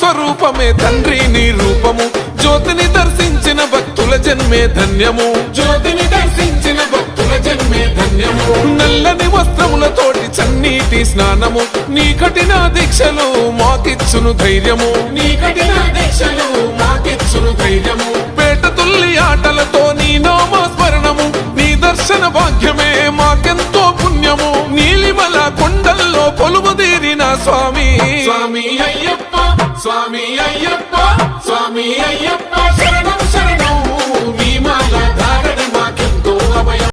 స్వరూపమే తండ్రి నీ రూపము జ్యోతిని దర్శించిన భక్తుల జన్మే ధన్యము జ్యోతిని దర్శించిన భక్తుల జన్మే ధన్యము నల్లని వస్త్రములతోటి చన్నీటి స్నానము నీ కఠిన దీక్షలు మాకిచ్చును ధైర్యము నీ కఠిన దీక్షలు మాకిచ్చును ధైర్యము పేట తుల్లి ఆటలతో నీ నామస్మరణము నీ దర్శన భాగ్యమే మాకెంతో పుణ్యము నీలిమల కొండల్లో కొలువుదీరిన స్వామి స్వామి అయ్యప్ప స్వామి అయ్యప్ప స్వామి అయ్యప్ప